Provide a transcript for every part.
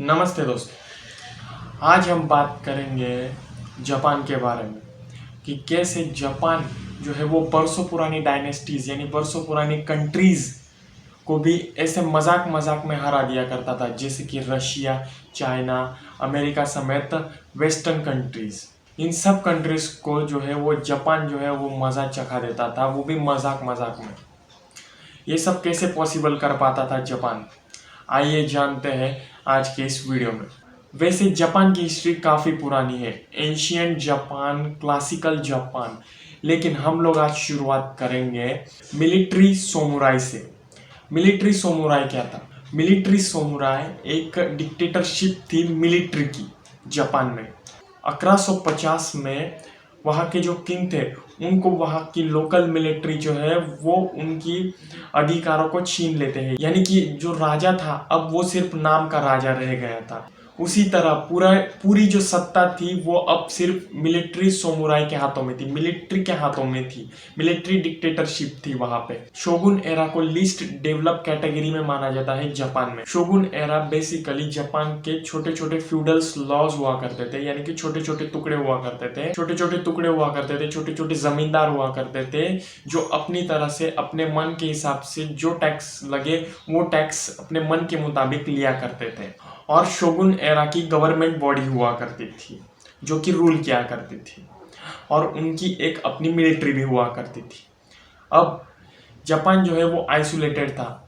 नमस्ते दोस्तों। आज हम बात करेंगे जापान के बारे में कि कैसे जापान जो है वो बरसों पुरानी डायनेस्टीज यानी बरसों पुरानी कंट्रीज को भी ऐसे मजाक मजाक में हरा दिया करता था, जैसे कि रशिया, चाइना, अमेरिका समेत वेस्टर्न कंट्रीज। इन सब कंट्रीज को जो है वो जापान जो है वो मजा चखा देता था, वो भी मजाक मजाक में। ये सब कैसे पॉसिबल कर पाता था जापान, आइए जानते हैं आज के इस वीडियो में। वैसे जापान की हिस्ट्री काफ़ी पुरानी है, एंशियंट जापान, क्लासिकल जापान। लेकिन हम लोग आज शुरुआत करेंगे मिलिट्री सोमुराई से। मिलिट्री सोमुराई क्या था? मिलिट्री सोमुराई एक डिक्टेटरशिप थी मिलिट्री की जापान में। 1150 में वहाँ के जो किंग थे उनको वहाँ की लोकल मिलिट्री जो है वो उनकी अधिकारों को छीन लेते हैं, यानी कि जो राजा था अब वो सिर्फ नाम का राजा रह गया था। उसी तरह पूरी जो सत्ता थी वो अब सिर्फ मिलिट्री सोमुराई के हाथों में थी, मिलिट्री के हाथों में थी। मिलिट्री डिक्टेटरशिप थी वहां पे। शोगुन एरा को लीस्ट डेवलप कैटेगरी में माना जाता है जापान में। शोगुन एरा बेसिकली जापान के छोटे छोटे फ्यूडल्स लॉज हुआ करते थे, यानी कि छोटे छोटे टुकड़े हुआ करते थे, छोटे छोटे टुकड़े हुआ करते थे, छोटे छोटे जमींदार हुआ करते थे, जो अपनी तरह से अपने मन के हिसाब से जो टैक्स लगे वो टैक्स अपने मन के मुताबिक लिया करते थे। और शोगुन एरा की गवर्नमेंट बॉडी हुआ करती थी जो कि रूल किया करती थी, और उनकी एक अपनी मिलिट्री भी हुआ करती थी। अब जापान जो है वो आइसोलेटेड था,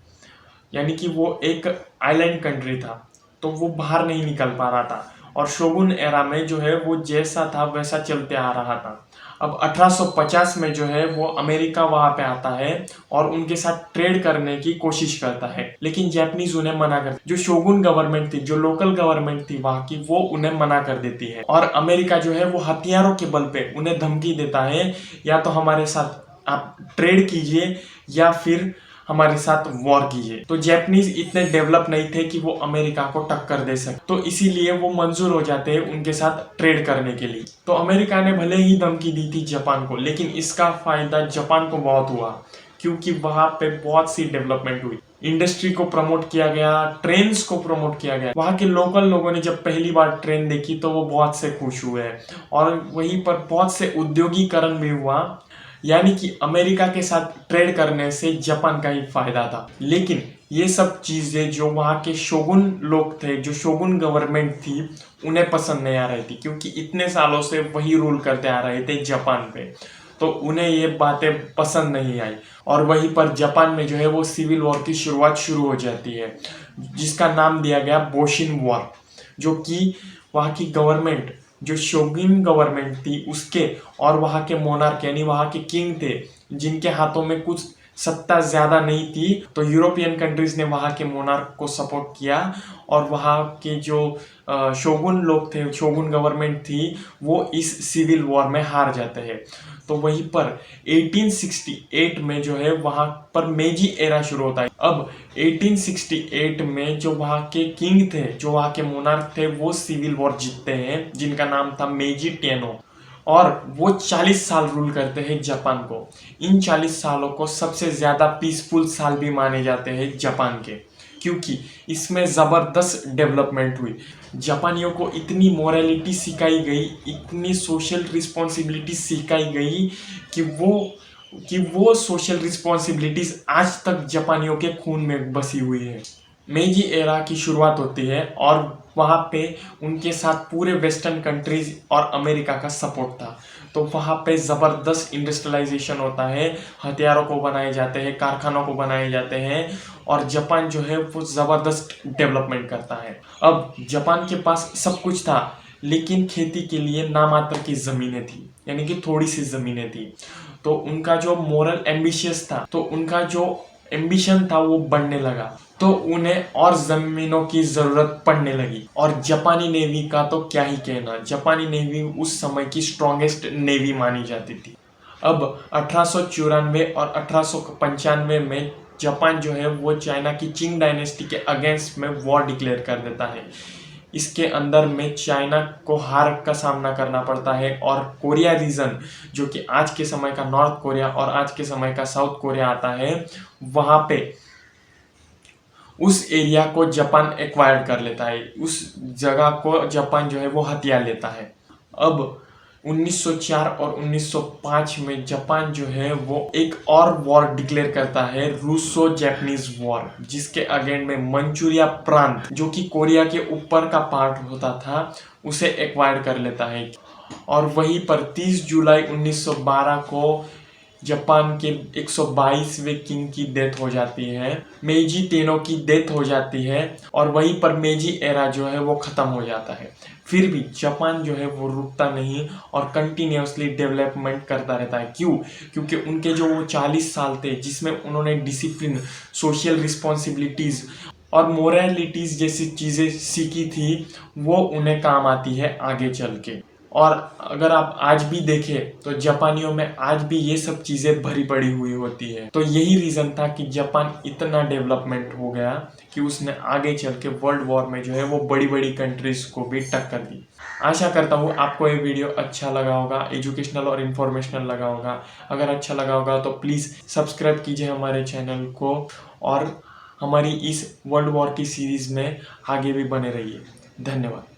यानी कि वो एक आइलैंड कंट्री था, तो वो बाहर नहीं निकल पा रहा था। और शोगुन एरा में जो है वो जैसा था वैसा चलते आ रहा था। अब 1850 में जो है वो अमेरिका वहां पे आता है और उनके साथ ट्रेड करने की कोशिश करता है, लेकिन जापानीज उन्हें मना कर, जो शोगुन गवर्नमेंट थी, जो लोकल गवर्नमेंट थी वहां की, वो उन्हें मना कर देती है। और अमेरिका जो है वो हथियारों के बल पे उन्हें धमकी देता है, या तो हमारे साथ आप ट्रेड कीजिए या फिर हमारे साथ वॉर कीजिए। तो जापानीज इतने डेवलप नहीं थे कि वो अमेरिका को टक्कर दे सके, तो इसीलिए वो मंजूर हो जाते हैं उनके साथ ट्रेड करने के लिए। तो अमेरिका ने भले ही धमकी दी थी जापान को, लेकिन इसका फायदा जापान को बहुत हुआ, क्योंकि वहां पे बहुत सी डेवलपमेंट हुई। इंडस्ट्री को प्रमोट किया गया, ट्रेन्स को प्रमोट किया गया। वहां के लोकल लोगों ने जब पहली बार ट्रेन देखी तो वो बहुत से खुश हुए, और वहीं पर बहुत से उद्योगीकरण भी हुआ, यानी कि अमेरिका के साथ ट्रेड करने से जापान का ही फायदा था। लेकिन ये सब चीजें जो वहाँ के शोगुन लोग थे, जो शोगुन गवर्नमेंट थी, उन्हें पसंद नहीं आ रही थी, क्योंकि इतने सालों से वही रूल करते आ रहे थे जापान पे, तो उन्हें ये बातें पसंद नहीं आई। और वहीं पर जापान में जो है वो सिविल वॉर की शुरुआत शुरू हो जाती है, जिसका नाम दिया गया बोशिन वॉर, जो कि वहाँ की गवर्नमेंट, जो शोगुन गवर्नमेंट थी उसके और वहाँ के मोनार्क यानी वहाँ के किंग थे, जिनके हाथों में कुछ सत्ता ज्यादा नहीं थी, तो यूरोपियन कंट्रीज ने वहाँ के मोनार्क को सपोर्ट किया, और वहाँ के जो शोगुन लोग थे, शोगुन गवर्नमेंट थी, वो इस सिविल वॉर में हार जाते हैं। तो वहीं पर 1868 में जो है वहाँ पर मेजी एरा शुरू होता है। अब 1868 में जो वहाँ के किंग थे, जो वहाँ के मोनार्क थे, वो सिविल वॉर जीतते हैं, जिनका नाम था मेजी टेनो, और वो 40 साल रूल करते हैं जापान को। इन 40 सालों को सबसे ज्यादा पीसफुल साल भी माने जाते हैं जापान के, क्योंकि इसमें जबरदस्त डेवलपमेंट हुई। जापानियों को इतनी मोरालिटी सिखाई गई, इतनी सोशल रिस्पॉन्सिबिलिटी सिखाई गई कि वो सोशल रिस्पॉन्सिबिलिटीज आज तक जापानियों के खून में बसी हुई है। मेजी एरा की शुरुआत होती है और वहाँ पे उनके साथ पूरे वेस्टर्न कंट्रीज और अमेरिका का सपोर्ट था, तो वहाँ पे ज़बरदस्त इंडस्ट्रियलाइजेशन होता है, हथियारों को बनाए जाते हैं, कारखानों को बनाए जाते हैं, और जापान जो है वो ज़बरदस्त डेवलपमेंट करता है। अब जापान के पास सब कुछ था, लेकिन खेती के लिए नामात्र की ज़मीनें थी, यानी कि थोड़ी सी ज़मीनें थी। तो उनका जो मोरल एम्बिशियस था, तो उनका जो एम्बिशन था वो बढ़ने लगा, तो उन्हें और जमीनों की जरूरत पड़ने लगी। और जापानी नेवी का तो क्या ही कहना, जापानी नेवी उस समय की स्ट्रॉन्गेस्ट नेवी मानी जाती थी। अब 1894 और 1895 में जापान जो है वो चाइना की चिंग डायनेस्टी के अगेंस्ट में वॉर डिक्लेयर कर देता है। इसके अंदर में चाइना को हार का सामना करना पड़ता है, और कोरिया रीजन, जो कि आज के समय का नॉर्थ कोरिया और आज के समय का साउथ कोरिया आता है, वहाँ पे उस एरिया को जापान एक्वायर्ड कर लेता है, उस जगह को जापान जो है वो हथिया लेता है। अब 1904 और 1905 में जापान जो है वो एक और वॉर डिक्लेयर करता है, रूसो जापानीज वॉर, जिसके अगेंस्ट में मंचूरिया प्रांत जो कि कोरिया के ऊपर का पार्ट होता था उसे एक्वायर कर लेता है। और वहीं पर 30 जुलाई 1912 को जापान के 122वें किंग की डेथ हो जाती है, मेजी तेनो की डेथ हो जाती है और वहीं पर मेजी एरा जो है वो खत्म हो जाता है। फिर भी जापान जो है वो रुकता नहीं और कंटिन्यूसली डेवलपमेंट करता रहता है। क्यों? क्योंकि उनके जो वो 40 साल थे जिसमें उन्होंने डिसिप्लिन, सोशल रिस्पॉन्सिबिलिटीज और मोरालिटीज जैसी चीजें सीखी थी, वो उन्हें काम आती है आगे चल के। और अगर आप आज भी देखें तो जापानियों में आज भी ये सब चीजें भरी पड़ी हुई होती है। तो यही रीजन था कि जापान इतना डेवलपमेंट हो गया कि उसने आगे चल के वर्ल्ड वॉर में जो है वो बड़ी बड़ी कंट्रीज को भी टक्कर दी। आशा करता हूँ आपको ये वीडियो अच्छा लगा होगा, एजुकेशनल और इन्फॉर्मेशनल लगा होगा। अगर अच्छा लगा होगा तो प्लीज़ सब्सक्राइब कीजिए हमारे चैनल को और हमारी इस वर्ल्ड वॉर की सीरीज़ में आगे भी बने रहिए। धन्यवाद।